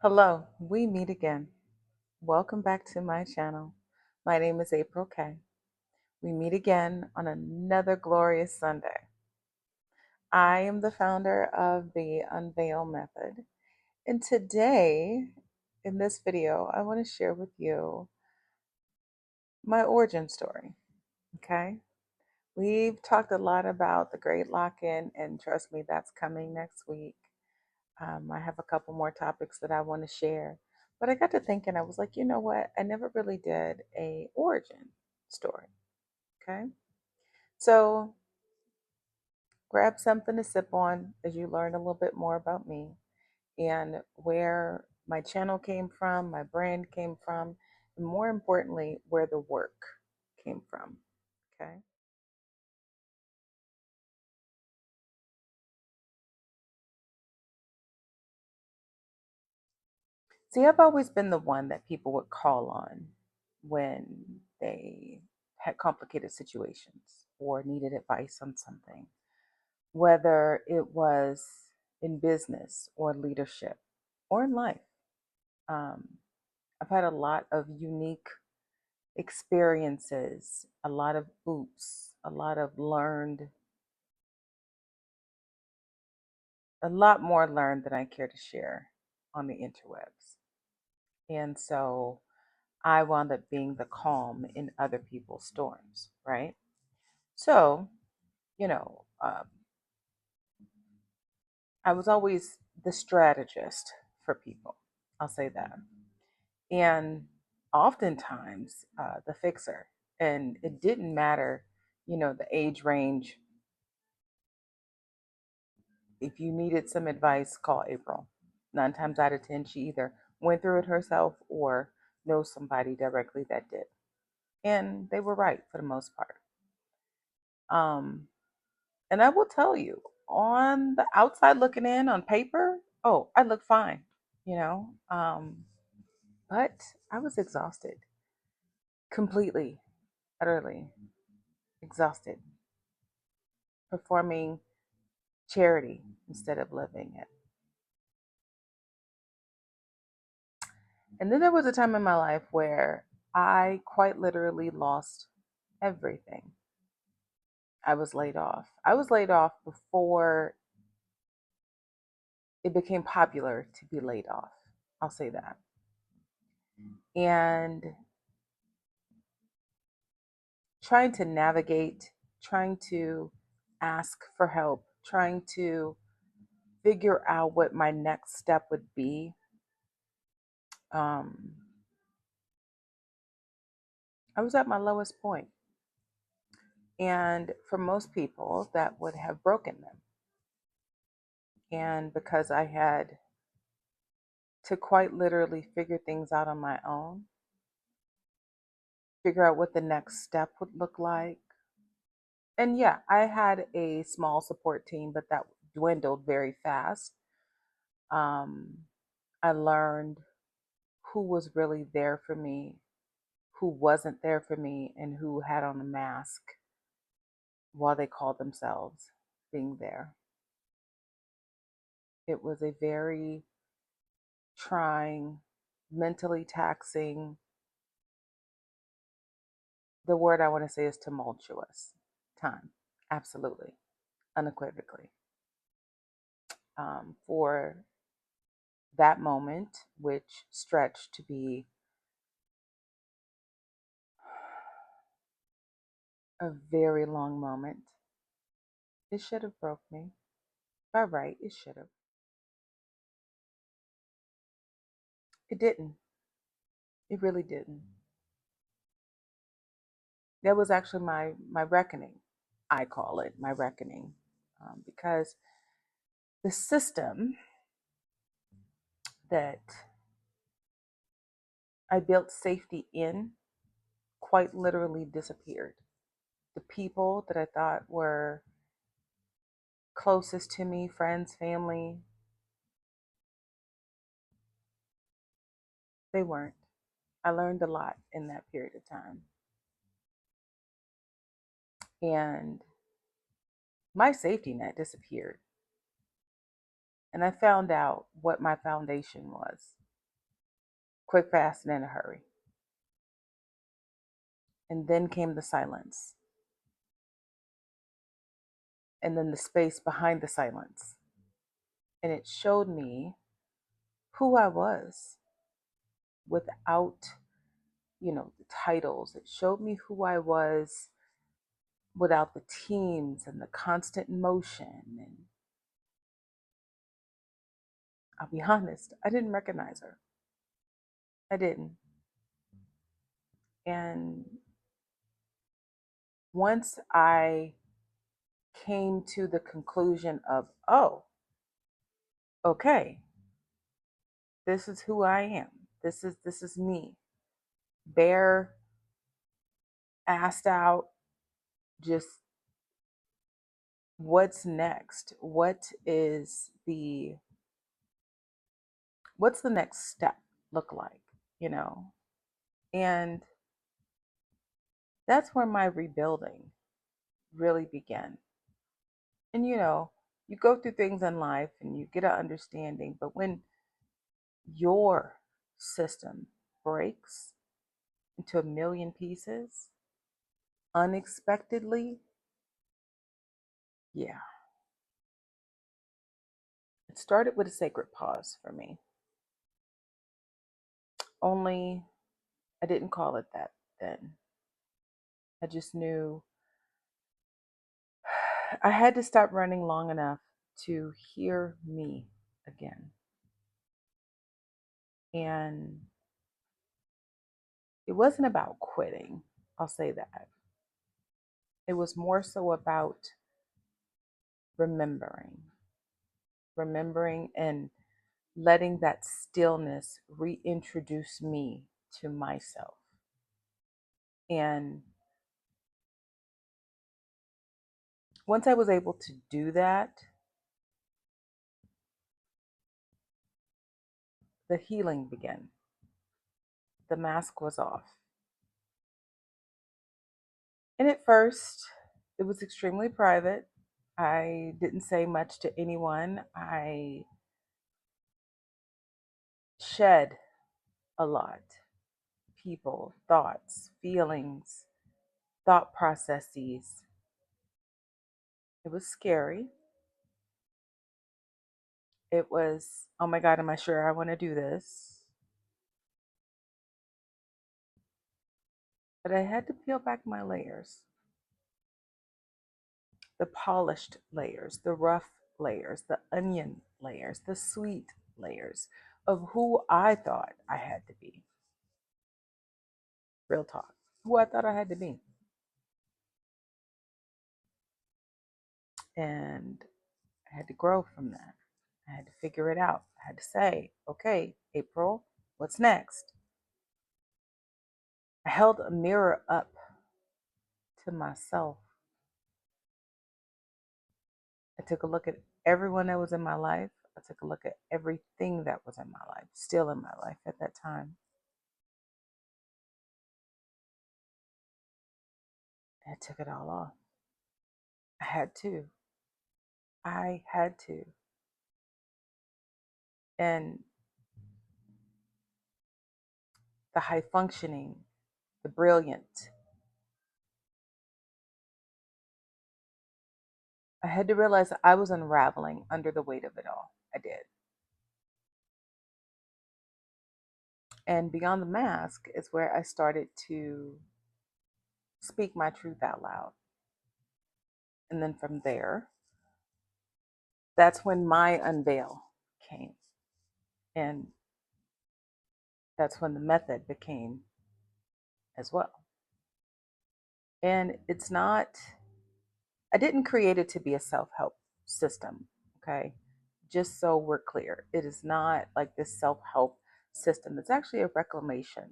Hello, we meet again. Welcome back to my channel. My name is April K. We meet again on another glorious Sunday. I am the founder of the UNVEIL Method, and today, in this video, I want to share with you my origin story. Okay? We've talked a lot about the great lock-in, and trust me, that's coming next week. I have a couple more topics that I want to share. But I got to thinking, I was like, you know what? I never really did a origin story. Okay. So grab something to sip on as you learn a little bit more about me and where my channel came from, my brand came from, and more importantly, where the work came from. Okay. See, I've always been the one that people would call on when they had complicated situations or needed advice on something, whether it was in business or leadership or in life. Um, I've had a lot of unique experiences, a lot of oops, a lot of learned, a lot more learned than I care to share on the interwebs. And so I wound up being the calm in other people's storms, right? So, you know, I was always the strategist for people. I'll say that. And oftentimes the fixer. And it didn't matter, the age range. If you needed some advice, call April. 9 times out of 10, she either went through it herself or knows somebody directly that did. And they were right for the most part. Um, And I will tell you, on the outside looking in on paper, oh, I look fine, you know. But I was exhausted, completely, utterly exhausted, performing charity instead of living it. And then there was a time in my life where I quite literally lost everything. I was laid off. I was laid off before it became popular to be laid off. I'll say that. And trying to navigate, trying to ask for help, trying to figure out what my next step would be. Um, I was at my lowest point. And for most people, that would have broken them. And because I had to quite literally figure things out on my own, figure out what the next step would look like. And yeah, I had a small support team, but that dwindled very fast. Um, I learned who was really there for me, who wasn't there for me, and who had on a mask while they called themselves being there. It was a very trying, mentally taxing, the word I want to say is tumultuous time. Absolutely, unequivocally. For that moment, which stretched to be a very long moment, it should have broke me. By right, it should have. It didn't. It really didn't. That was actually my reckoning. I call it my reckoning, because the system that I built safety in quite literally disappeared. The people that I thought were closest to me, friends, family, they weren't. I learned a lot in that period of time. And my safety net disappeared. And I found out what my foundation was. quick, fast, and in a hurry. And then came the silence. And then the space behind the silence. And it showed me who I was without, the titles. It showed me who I was without the teams and the constant motion. And I'll be honest, I didn't recognize her. I didn't. And once I came to the conclusion of, oh, okay, this is who I am. This is me. Bare, assed out, just what's next? What's the next step look like, you know? And that's where my rebuilding really began. And you go through things in life and you get an understanding, but when your system breaks into a million pieces unexpectedly, yeah. It started with a sacred pause for me. Only I didn't call it that then. I just knew I had to stop running long enough to hear me again. And it wasn't about quitting, I'll say that. It was more so about remembering and letting that stillness reintroduce me to myself. And once I was able to do that, the healing began. The mask was off. And at first, it was extremely private. I didn't say much to anyone. I shed a lot. People, thoughts, feelings, thought processes. It was scary. It was, oh my God, am I sure I want to do this? But I had to peel back my layers, the polished layers, the rough layers, the onion layers, the sweet layers of who I thought I had to be. Real talk, who I thought I had to be. And I had to grow from that. I had to figure it out. I had to say, okay, April, what's next? I held a mirror up to myself. I took a look at everyone that was in my life. I took a look at everything that was in my life, still in my life at that time. And I took it all off. I had to. I had to. And the high functioning, the brilliant, I had to realize that I was unraveling under the weight of it all. I did. And beyond the mask is where I started to speak my truth out loud. And then from there, that's when my unveil came. And that's when the method became as well. And it's not, I didn't create it to be a self help system, okay? Just so we're clear, it is not like this self help system. It's actually a reclamation,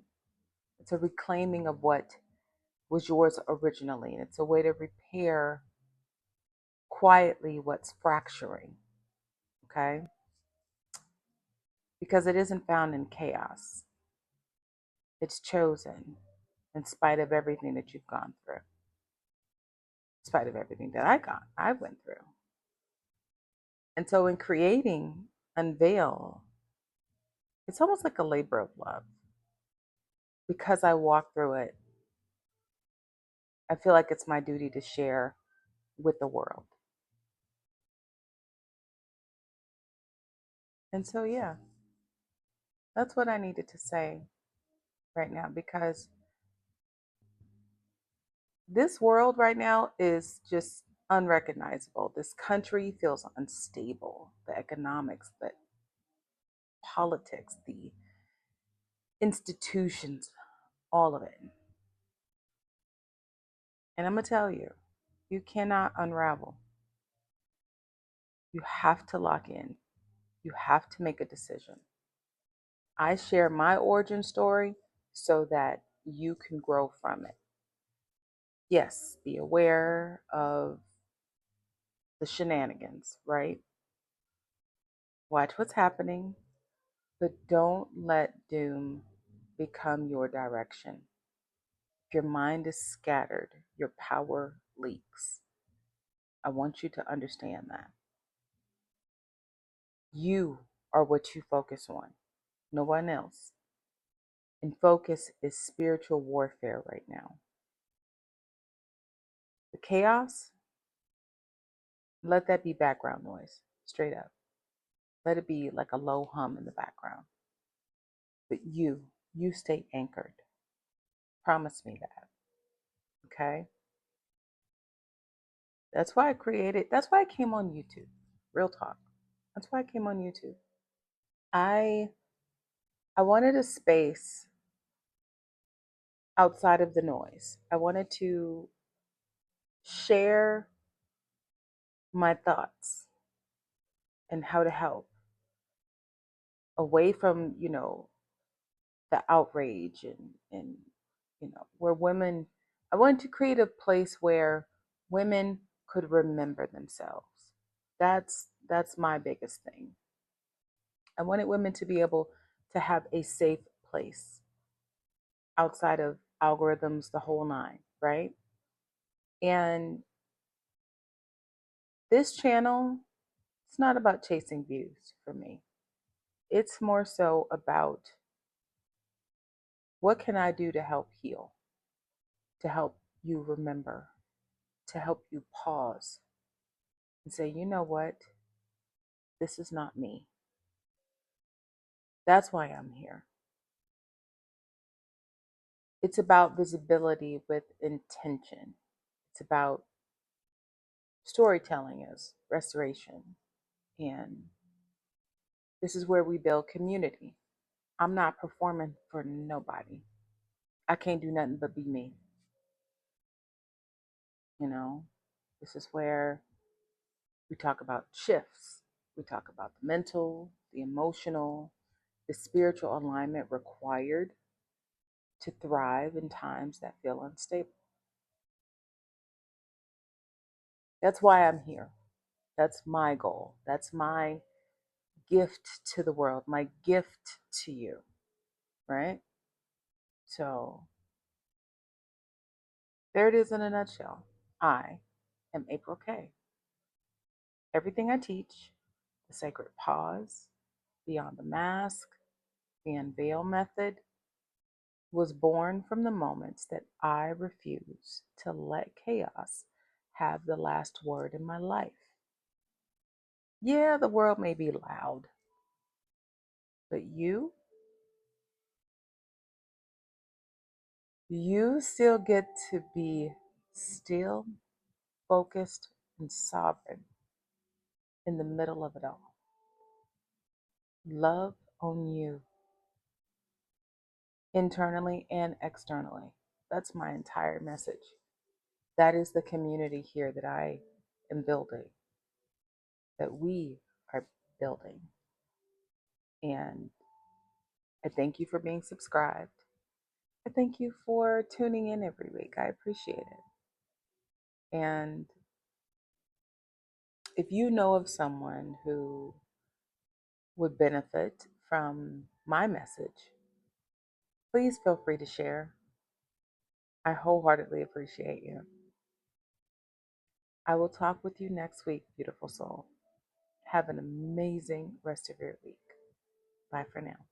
it's a reclaiming of what was yours originally. And it's a way to repair quietly what's fracturing, okay? Because it isn't found in chaos, it's chosen in spite of everything that you've gone through, in spite of everything that I went through. And so in creating Unveil, it's almost like a labor of love. because I walk through it, I feel like it's my duty to share with the world. And so, yeah, that's what I needed to say right now, because this world right now is just unrecognizable. This country feels unstable. The economics, the politics, the institutions, all of it. And I'm going to tell you, you cannot unravel. You have to lock in. You have to make a decision. I share my origin story so that you can grow from it. Yes, be aware of the shenanigans, right? Watch what's happening, but don't let doom become your direction. If your mind is scattered, your power leaks. I want you to understand that. You are what you focus on, no one else. And focus is spiritual warfare right now. The chaos, let that be background noise, straight up. Let it be like a low hum in the background. But you stay anchored. Promise me that. Okay? That's why I came on YouTube. Real talk. That's why I came on YouTube. I wanted a space outside of the noise. I wanted to share my thoughts and how to help away from, the outrage and where women, I wanted to create a place where women could remember themselves. That's my biggest thing. I wanted women to be able to have a safe place outside of algorithms, the whole nine, right? And this channel, it's not about chasing views for me. It's more so about what can I do to help heal, to help you remember, to help you pause and say, you know what? This is not me. That's why I'm here. It's about visibility with intention. It's about storytelling as restoration. And this is where we build community. I'm not performing for nobody. I can't do nothing but be me. You know, this is where we talk about shifts. We talk about the mental, the emotional, the spiritual alignment required to thrive in times that feel unstable. That's why I'm here. That's my goal. That's my gift to the world, my gift to you, right? So there it is in a nutshell. I am April K. Everything I teach, the sacred pause, beyond the mask, the UNVEIL Method, was born from the moments that I refuse to let chaos have the last word in my life. Yeah, the world may be loud, but you still get to be still, focused, and sovereign in the middle of it all. Love on you, internally and externally. That's my entire message. That is the community here that I am building, that we are building. And I thank you for being subscribed. I thank you for tuning in every week. I appreciate it. And if you know of someone who would benefit from my message, please feel free to share. I wholeheartedly appreciate you. I will talk with you next week, beautiful soul. Have an amazing rest of your week. Bye for now.